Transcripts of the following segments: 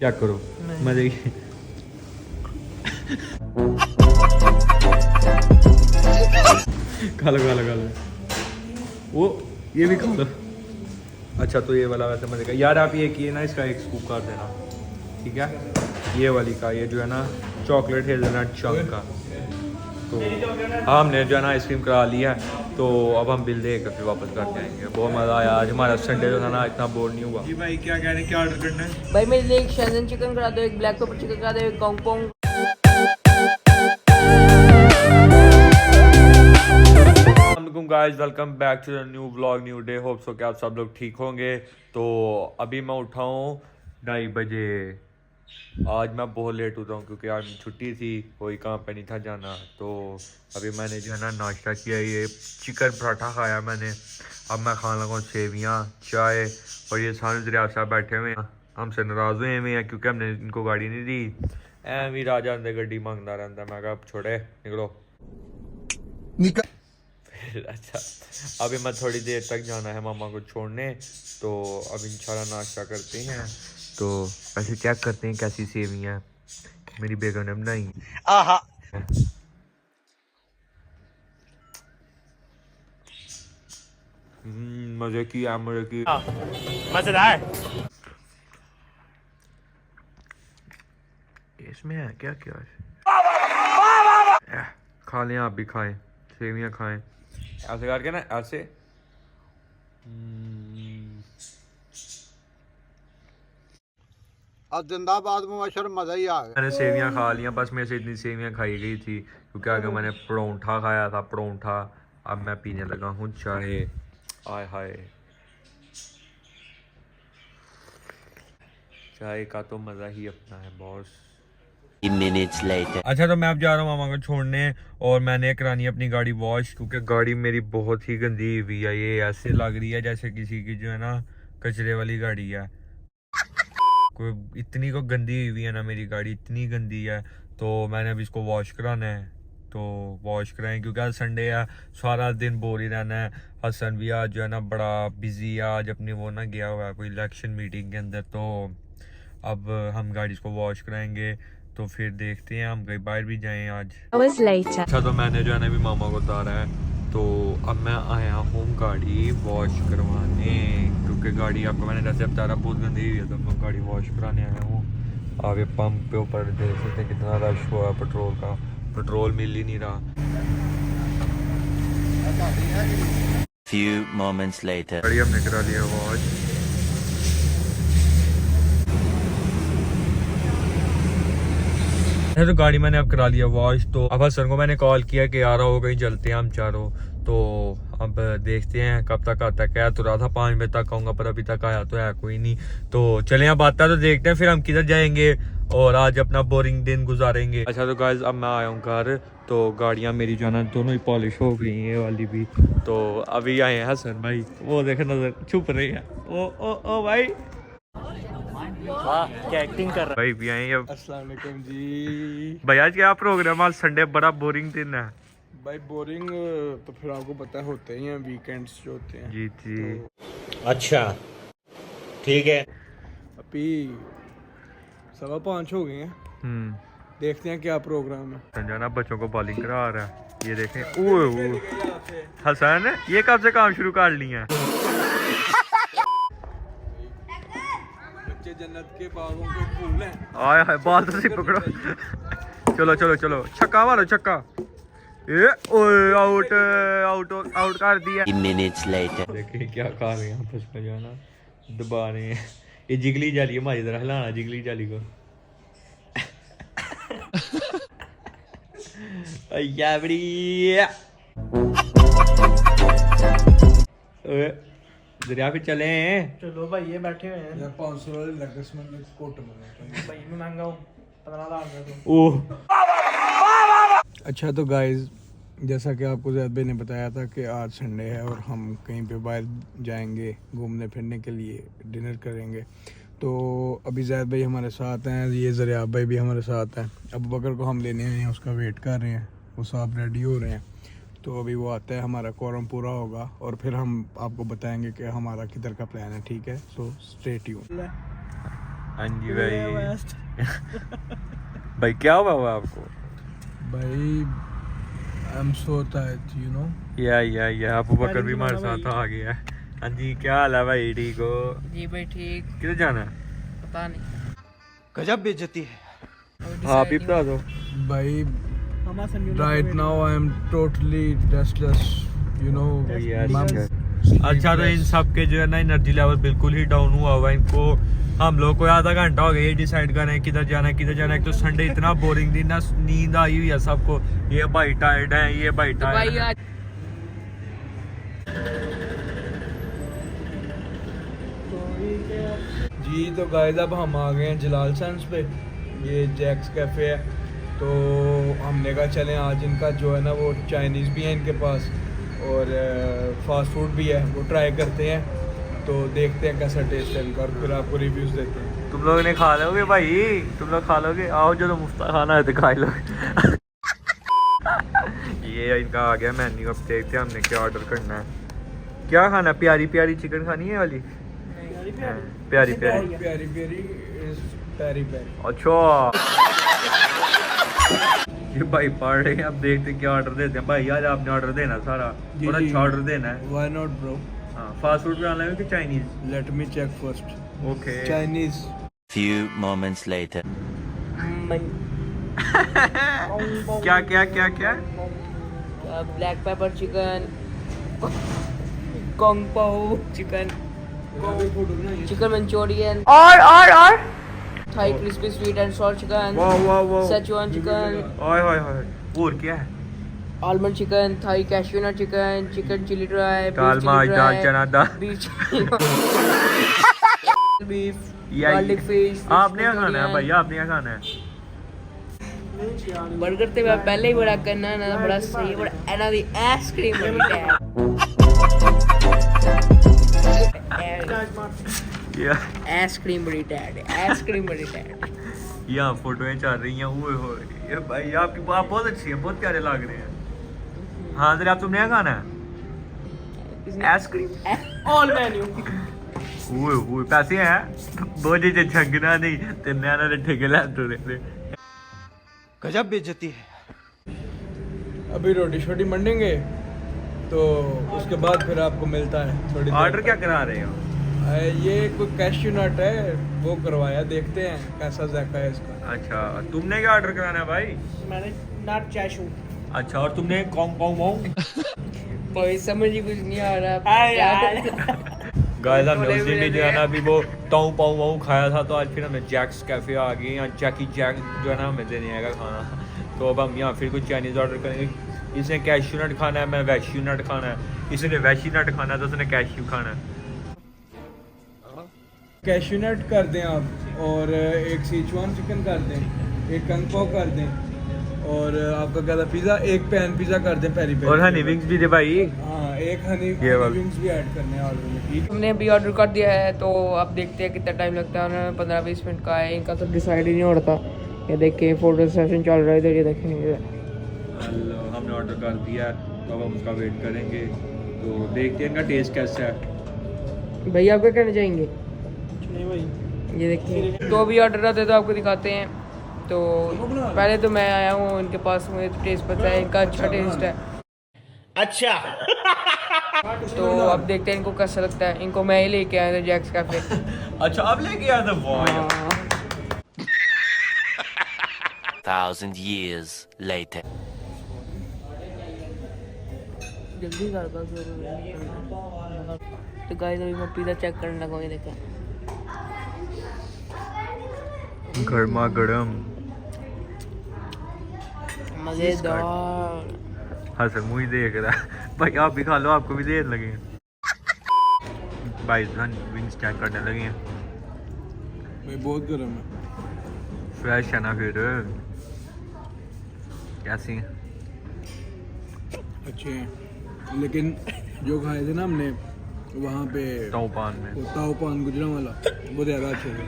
क्या करो मजे की खा लो खा लो खा लो वो ये भी खा लो। अच्छा तो ये वाला वैसे मजे का यार, आप ये किए ना, इसका एक स्कूप कर देना ठीक है। ये वाली का ये जो है ना चॉकलेट हेज़लनट चंक का, तो हमने जो है ना आइसक्रीम करा लिया है, तो अब हम बिल दे कर फिर वापस घर जाएंगे। बहुत मज़ा आया आज, हमारा संडे जो था ना इतना बोर नहीं हुआ। जी भाई क्या कह रहे हैं, क्या ऑर्डर करना है? भाई मेरे लिए एक शेजवान चिकन करा दो, एक ब्लैक पेपर चिकन करा दो, एक कॉन्ग guys welcome back to the new vlog new day. Hope so कि आप सब लोग ठीक होंगे। तो अभी मैं उठा हूँ 2:30 बजे। आज मैं बहुत लेट उठा हूँ क्योंकि आज छुट्टी थी, कोई काम पे नहीं था जाना। तो अभी मैंने जो है ना नाश्ता किया, ये चिकन पराठा खाया मैंने। अब मैं खाने लगा सेवियाँ चाय, और ये सारे दरिया साहब बैठे हुए हैं, हमसे नाराज़ हुए हैं क्योंकि हमने इनको गाड़ी नहीं दी। भी राजा अंदर गड्डी मांगता रहता, मैं कहा छोड़े निकलो निकल। अच्छा अभी मैं थोड़ी देर तक जाना है मामा को छोड़ने, तो अब इंशाल्लाह नाश्ता करते हैं। तो ऐसे चेक करते हैं कैसी सेवियां मेरी बेगम ने बनाई। मजे की मजे की मजेदार। इसमें है क्या क्या? खा लें, आप भी खाएं, सेवियां खाएं ऐसे करके ना, ऐसे। अब जिंदाबाद मुबशर मजा ही आ गया। मैंने सेवियां खा लिया, बस मेरे से इतनी सेवियां खाई गई थी क्योंकि आगे मैंने परोंठा खाया था, परोंठा। अब मैं पीने लगा हूँ चाय। आय हाय, चाय का तो मज़ा ही अपना है बॉस। अच्छा तो मैं अब जा रहा हूँ मामा को छोड़ने, और मैंने करानी है अपनी गाड़ी वॉश, क्योंकि गाड़ी मेरी बहुत ही गंदी हुई है। ये ऐसे लग रही है जैसे किसी की जो है ना कचरे वाली गाड़ी है। कोई इतनी को गंदी हुई है ना मेरी गाड़ी, इतनी गंदी है। तो मैंने अभी इसको वॉश कराना है, तो वॉश कराएं क्योंकि आज संडे है, सारा दिन बोर ही रहना है। हसन भी आज जो है ना बड़ा बिजी है, आज अपनी वो ना गया हुआ है कोई इलेक्शन मीटिंग के अंदर। तो अब हम गाड़ी इसको वॉश कराएंगे, तो फिर देखते हैं हम कहीं बाहर भी जाएं आज। अच्छा तो मैंने जो है ना अभी मामा को उतारा है, तो अब मैं आया हूँ गाड़ी वॉश करवाने, क्योंकि गाड़ी आपको मैंने जैसे बताया बहुत गंदी हुई है, तो मैं गाड़ी वॉश कराने आया हूँ। आगे पंप पे ऊपर देख सकते हैं कितना रश हुआ है पेट्रोल का, पेट्रोल मिल ही नहीं रहा। Few moments later. गाड़ी हमने करा लिया वॉश। तो गाड़ी मैंने अब करा लिया वॉश, तो अब हसन को मैंने कॉल किया कि आ रहा हो कहीं चलते हैं हम चारों। तो अब देखते हैं कब तक आता है। कह तो रहा था 5 बजे तक आऊँगा, पर अभी तक आया तो है कोई नहीं। तो चले अब आता है तो देखते हैं फिर हम किधर जाएंगे और आज अपना बोरिंग दिन गुजारेंगे। अच्छा तो गाइस अब मैं आया हूँ घर, तो गाड़ियाँ मेरी जो है ना दोनों ही पॉलिश हो गई हैं, ये वाली भी। तो अभी आए हैं हसन भाई, वो देख नजर छुप रही है। ओ भाई क्या एक्टिंग कर रहा भाई भी आए अब। अस्सलाम वालेकुम जी। भाई आज क्या प्रोग्राम? आज संडे बड़ा बोरिंग दिन है भाई बोरिंग तो फिर आपको पता होते ही हैं, वीकेंड्स जो होते हैं। जी जी। अच्छा ठीक है। अभी 5:15 हो गए हैं, देखते हैं क्या प्रोग्राम है। संजाना बच्चों को बॉलिंग करा रहा है, ये देखें। ओए हसन ये कब से काम शुरू कर लिया? बच्चे जन्नत के बागों के फूल हैं। आए हाय बाल तो सिर्फ पकड़ो। चलो चलो चलो छक्का मारो छक्का। ए ओए आउट आउट आउट कर दिया। Minutes later. देखिए क्या कर रहे हैं आपस में, जो है ना दबा रहे हैं। ये जिगली जाली है, हमारी तरह हिलाना जिगली जाली को। या बढ़िया। दरिया पे चले हैं। चलो भाई ये बैठे हुए हैं 500 वाले लगस में कोट में भाई, मैं महंगा हूँ 15,000 में। ओह अच्छा तो गाइज, जैसा कि आपको ज़ैद भाई ने बताया था कि आज संडे है और हम कहीं पे बाहर जाएंगे घूमने फिरने के लिए, डिनर करेंगे। तो अभी ज़ैद भाई हमारे साथ हैं, ये ज़रियाब भाई भी हमारे साथ हैं। अब बकर को हम लेने आए हैं, उसका वेट कर रहे हैं, वो साहब रेडी हो रहे हैं। तो अभी वो आता है, हमारा कोरम पूरा होगा और फिर हम आपको बताएंगे कि हमारा किधर का प्लान है। ठीक है, सो स्टे ट्यून। हाँ जी भाई। भाई क्या हुआ आपको? भाई I am so tired you know. या अबू बकर भी हमारे साथ आ गया। हाँ जी क्या हाल है भाई? ठीक हो? जी भाई ठीक। किधर जाना है? पता नहीं। गजब बेइज्जती है। हाँ भी बता दो भाई right now I am totally restless you know. अच्छा तो इन सब के जो है ना एनर्जी लेवल बिल्कुल ही डाउन हुआ हुआ है इनको। हम लोग को आधा घंटा हो गया ये डिसाइड कर रहे हैं किधर जाना है किधर जाना है। तो संडे इतना बोरिंग दिन ना, नींद आई हुई है सबको। ये भाई टायर्ड है, ये भाई तो भाई टायर्ड। आज जी तो गाइस अब हम आ गए हैं जलाल सेंस पे। ये जैक्स कैफ़े है तो हमने कहा चलें आज इनका जो है ना वो चाइनीज़ भी है इनके पास और फास्ट फूड भी है, वो ट्राई करते हैं। तो देखते हैं कैसा टेस्ट है इनका और फिर आपको रिव्यूज़ देते हैं। तुम लोग ने खा लोगे भाई? तुम लोग खा लोगे? आओ जो मुफ्ता खाना है तो खा लो। ये इनका आ गया मेन्यू। अब देखते हैं हमने क्या ऑर्डर करना है। क्या खाना? प्यारी प्यारी चिकन खानी है वाली? प्यारी प्यारी प्यारी प्यारी इज प्यारी प्यारी। अच्छा ये भाई पढ़ रहे हैं। अब देखते हैं क्या ऑर्डर देते हैं। भाई आज आपने ऑर्डर देना सारा और अच्छा ऑर्डर देना है। Why not bro? हाँ फास्ट फूड बनाना है कि Chinese? Let me check first. Okay Chinese. Few moments later. क्या क्या क्या क्या? Black pepper chicken, kung pao chicken, chicken Manchurian और Thai crispy sweet and salt chicken, वाह वाह वाह। सेचुआन चिकन, ओए होए होए। और क्या है? Almond chicken, Thai cashew nut chicken, chicken chilli dry, दाल माश दाल चना दाल। बीफ, या गार्लिक फिश। आपने क्या खाना है भाई? आपने क्या खाना है? बर्गर ते मैं पहले ही बड़ा करना ना बड़ा सही बड़ा एना दी आइसक्रीम बड़ी है। आइसक्रीम बड़ी टैड है, आइसक्रीम बड़ी टैड। यहाँ फोटोएं चल रही हैं। ओए होए ये भाई आपकी बात बहुत अच्छी है, बहुत प्यारे लग रहे हैं। हाँ जरा तुमने क्या खाना है? Ice cream all menu. ओए ओए पैसे हैं बहुत जी झंगना नहीं ते नैना ने ठेके ले तो दे। गजब बेइज्जती है। अभी रोटी छोटी मंडेंगे तो उसके बाद फिर आपको मिलता है थोड़ी देर ऑर्डर बाद। क्या करा रहे हो? ये कोई कैश्यू नट है वो करवाया, देखते हैं कैसा जायका है इसका। अच्छा तुमने क्या ऑर्डर कराना है भाई? मैंने नट चैशू। अच्छा और तुमने कौन कौन कौन? कोई समझ ही कुछ नहीं आ रहा। गाइस हमने उस दिन भी जो है ना अभी वो टाउ पाउ वाउ खाया था। तो आज फिर हमें जैक्स कैफे आ गए। यहाँ जैकी जैक जो है ना हमें देने आएगा खाना। तो अब हम यहाँ फिर कुछ चाइनीज़ ऑर्डर करेंगे। इसने कैश्यू नट खाना है, मैं वैश्यू नट खाना है। इसने वैश्यू नट खाना है तो उसने कैश्यू खाना है। कैश्यू नट कर दें आप और एक सीचुआन चिकन कर दें, एक कंग पाव कर दें और आपका क्या था पिज़्ज़ा, एक पैन पिज़्ज़ा कर दें पेरी पेरी। और हनी विंग्स भी दे भाई। हाँ एक हनी वाला। विंग्स भी ऐड करने हैं ऑर्डर में। ठीक हमने अभी ऑर्डर कर दिया है तो अब देखते हैं कितना टाइम लगता है। उन्होंने 15-20 मिनट का है, इनका तो डिसाइड ही नहीं हो रहा था। ये देखिए फोटो सेशन चल रहा है इधर, ये देखेंगे। हमने ऑर्डर कर दिया है तो अब हम उसका वेट करेंगे। तो देखते हैं इनका टेस्ट कैसा है। भैया आप क्या कहना चाहेंगे? नहीं भाई ये देखिए तो अभी ऑर्डर आते तो आपको दिखाते हैं। तो पहले तो मैं आया हूँ इनके पास, मुझे तो टेस्ट पता है इनका अच्छा टेस्ट है। अच्छा। तो अब देखते हैं इनको कैसा लगता है। इनको मैं ही लेके आया था जैक्स कैफे। अच्छा अब लेके आया था वो। 1,000 years later. जल्दी कर दो। तो गाइस अभी मैं पिज़्ज़ा चेक करने लगा हूँ, ये देखा गर्मा गर्म मजेदार। हाँ सर मुझे देख रहा है भाई। आप भी खा लो, आपको भी देर लगे। भाई विंग्स चेक करने लगे हैं। भाई बहुत गर्म है। फ्रेश है ना फिर? कैसी हैं? अच्छे हैं लेकिन जो खाए थे ना हमने वहाँ पे ताओपान में, वो ताओपान गुजरा वाला वो ज़्यादा अच्छे थे।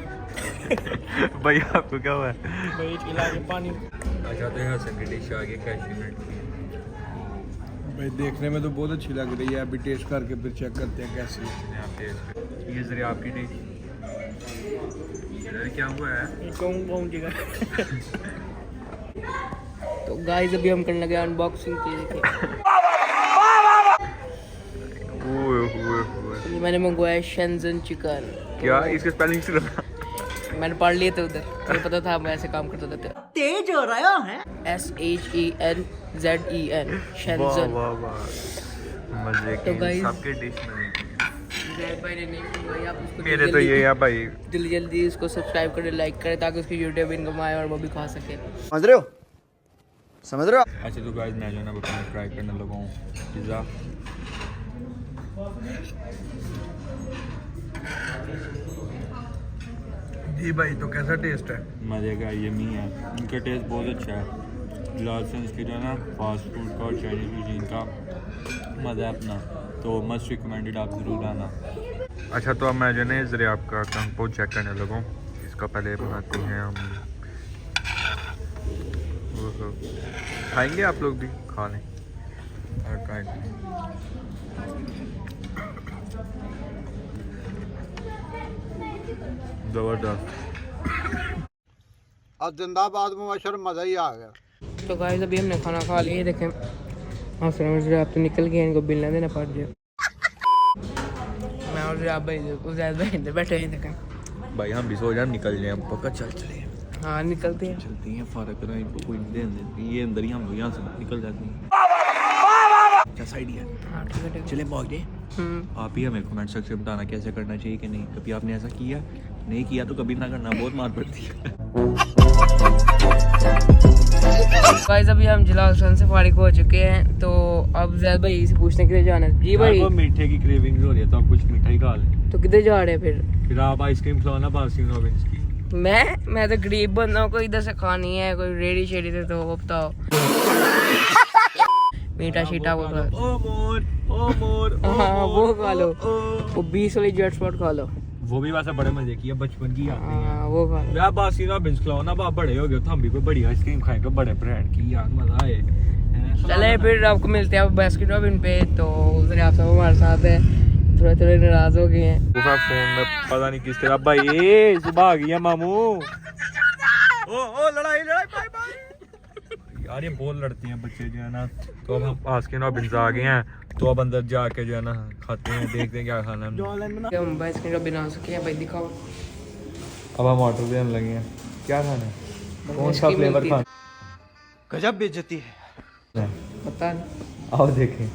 भाई आपको क्या हुआ है? भाई खिला के पानी। अच्छा तो यहाँ से डिश आ गई कैश्यू नट की। भाई देखने में तो बहुत अच्छी लग रही है, अभी टेस्ट करके फिर चेक करते हैं कैसी है। आप टेस्ट ये जरिए आपकी डिश। क्या हुआ है? पहुंचेगा। तो गाइस अभी हम करने लगे अनबॉक्सिंग की। देखिए ये मैंने मंगवाया शेंजन चिकन। क्या इसके स्पेलिंग से लगा? मैंने पढ़ लिए थे उधर, मुझे पता था मैं ऐसे काम करता था। तेज हो रहा है। SHENZEN वाह शेंजन। वाह वाह, मजे तो की guys- सबके डिश में जैद भाई ने नहीं मंगवाई, आप उसको मेरे तो ये है भाई। जल्दी जल्दी इसको सब्सक्राइब करें, लाइक करें ताकि उसकी यूट्यूब इनकम आए और वो भी खा सके। समझ रहे हो? समझ रहे हो? अच्छा तो गाइस मैं जो है ना बताना ट्राई करने लगा हूँ पिज़्ज़ा। जी भाई, तो कैसा टेस्ट है? मज़े का यमी है, इनका टेस्ट बहुत अच्छा है। लाइसेंस की जो है ना फास्ट फूड का और चाइनीज़ कुजीन का मज़ा है अपना, तो मस्ट रिकमेंडेड, आप ज़रूर आना। अच्छा तो अब मैं जो है ज़रा आपका कंपो चेक करने लगा हूँ। इसका पहले बनाते हैं हम। खाएंगे आप लोग भी? खा लें और खाएंगे। जबरदस्त। अब जिंदाबाद मुबाशर, मज़ा ही आ गया। तो गाइस अभी हमने खाना खा लिया। देखें आप तो निकल गए, इनको बिल ना देना पड़ जाए। मैं और आप भाई उजैद भाई इधर बैठे हैं। देखें भाई हम भी सो जाए, निकल जाए हम पक्का। चले हाँ निकलते हैं। चलती हैं, फारक करें इनको, कोई नहीं देते ये अंदर ही, हम लोग यहाँ से निकल जाते हैं। क्या साइड है? हाँ ठीक है ठीक है। चले भाग जाए। आप ही हमें कमेंट सेक्शन में बताना कैसे करना चाहिए कि नहीं। कभी आपने ऐसा किया? नहीं किया तो कभी ना करना, बहुत मार पड़ती है। गाइस अभी हम जिला हसन से फारिग हो चुके हैं, तो अब जैद भाई से पूछने के लिए जाना है। जी भाई आपको मीठे की क्रेविंग हो रही है तो आप कुछ मीठा ही खा लें। तो किधर जा रहे हैं फिर आप आइसक्रीम खिलाना बास्किन रॉबिन्स की। मैं तो गरीब बंदा हूँ, कोई इधर से खानी है, कोई रेडी शेडी से तो वो बताओ। मीठा शीटा वो खा ओ मोर हाँ वो खा लो, वो 20 वाली जेट स्पॉट खा लो। वो भी वैसे बड़े मजे की है, बचपन की याद है। हाँ वो खा लो। यार बास्किन रॉबिन्स खिलाओ ना, आप बड़े हो गए तो हम भी कोई बड़ी आइसक्रीम खाएंगे बड़े ब्रांड की, यार मजा आए। चले फिर आपको मिलते हैं बास्किन रॉबिन पे। तो उधर आप सब हमारे साथ है, थोड़े थोड़े नाराज हो गए हैं। फोन में पता नहीं किस तरह भाई सुबह आ गई है मामू। ओ लड़ाई बाय बाय। यार ये बहुत लड़ती हैं बच्चे जो है ना। तो अब हम बास्किन रॉबिन्स आ गए हैं, तो अब अंदर जाके जो है ना खाते हैं, देखते हैं क्या खाना है। हम बास्किन रॉबिन आ सके हैं भाई, दिखाओ। अब हम ऑर्डर देने लगे हैं, क्या खाना है, कौन सा आइसक्रीम फ्लेवर मिलती है। खाना गजब बेइज्जती है। है? पता नहीं। आओ देखें।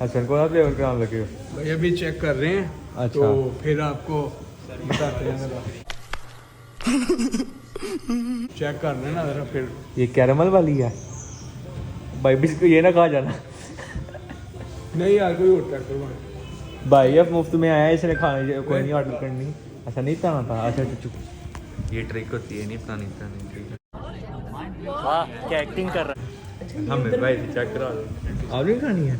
हसन कौन सा फ्लेवर का नाम लगे हो? भाई अभी चेक कर रहे हैं, अच्छा। तो फिर आपको बताते हैं जरा। चेक कर रहे हैं ना जरा फिर। ये कैरमल वाली है भाई, बिस्कुट ये ना खा जाना नहीं यार, कोई और चेक करवाएं। भाई अब मुफ्त में आया है, इसने खाने कोई नहीं ऑर्डर करनी। अच्छा नहीं बताना था। अच्छा चुप, ये ट्रिक होती है, नहीं बतानी ठीक है। वाह क्या एक्टिंग कर रहा है। हमें भाई चेक करा दो। आप नहीं खानी है?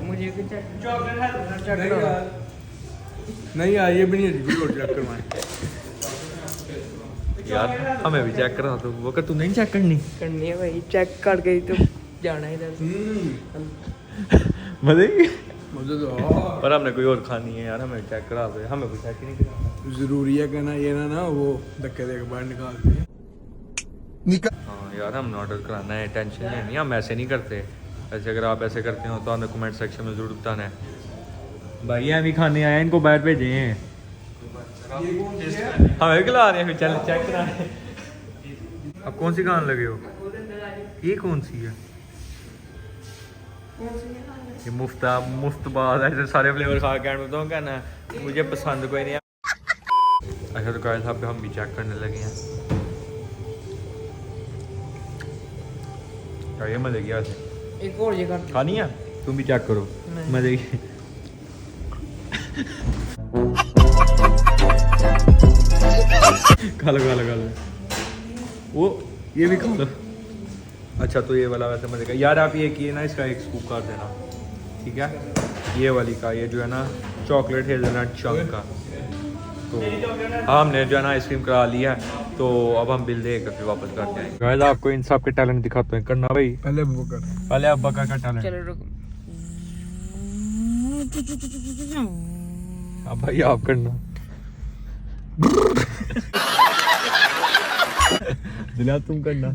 मुझे कुछ चॉकलेट है नहीं यार, नहीं यार, ये भी नहीं है, कोई और चेक करवाएं। यार हमें भी चेक करा दो। वो कर तू नहीं चेक करनी? करनी है भाई, चेक करके ही तो जाना है इधर। मजे मुझे तो पर हमने कोई और खानी है यार, हमें चेक करा दो। हमें कोई चेक ही नहीं करा। जरूरी है कहना, ये ना वो धक्के दे के बाहर निकालते हैं। हाँ यार हमने ऑर्डर कराना है, टेंशन नहीं है, हम ऐसे नहीं करते। ऐसे अगर आप ऐसे करते हो तो हमें कमेंट सेक्शन में जरूर बताना है। भाई हम ही खाने आए हैं, इनको बाहर भेजे हैं। हमें भी खिला रहे हैं, फिर चल चेक करा रहे हैं। अब कौन सी खाने लगे हो? ये कौन सी है? ये मुफ्त बात है, ऐसे सारे फ्लेवर खा के मैं तो कहना मुझे पसंद कोई नहीं है। अच्छा तो गाइस अब हम भी चेक करने लगे हैं। क्या ये मजे की बात है? एक और जगह खानी है? तुम भी चेक करो मजे की। खा लो वो ये भी खा लो। अच्छा तो ये वाला वैसे मजे का यार, आप ये किए ना, इसका एक स्कूप कर देना ठीक है। ये वाली का ये जो है ना चॉकलेट हेज़लनट चंक का। तो हमने जो है ना आइसक्रीम करा लिया है, तो अब हम बिल दे कर फिर वापस कर जाएंगे। गाइस आपको इन सब के टैलेंट दिखाते हैं, करना भाई। पहले वो कर। पहले अब बकर का टैलेंट। चलो रुको। अब भाई आप करना। दिला तुम करना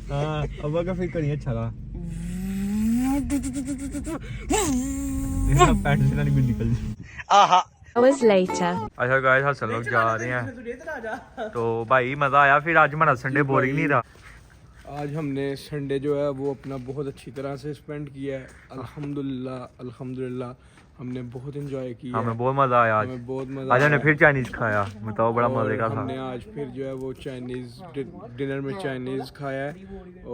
हाँ अब का फिर करिए अच्छा रहा पैंट से ना नहीं निकल Hours later. अच्छा गाइस हसन लोग जा रहे हैं तो भाई मजा आया फिर आज हमारा संडे बोरिंग नहीं रहा आज हमने संडे जो है वो अपना बहुत अच्छी तरह से स्पेंड किया है अल्हम्दुलिल्लाह हमने बहुत एंजॉय किया। हमें बहुत मजा आया आज। हमें बहुत मजा आज हमने आया। फिर चाइनीज खाया बताओ बड़ा मजे का था। हमने आज फिर जो है वो चाइनीज डिनर में चाइनीज खाया है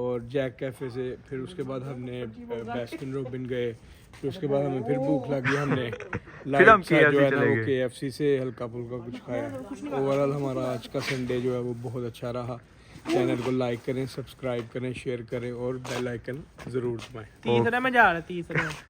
और जैक कैफे से। फिर उसके बाद हमने बास्किन रॉबिन गए। फिर उसके बाद हमें फिर भूख लगी हमने फिर हम जो है ना वो KFC KFC से हल्का फुल्का कुछ खाया। ओवरऑल हमारा आज का संडे जो है वो बहुत अच्छा रहा। चैनल को लाइक करें, सब्सक्राइब करें, शेयर करें और बेल आइकन जरूर दबाएं। तीसरे में जा रहा तीसरे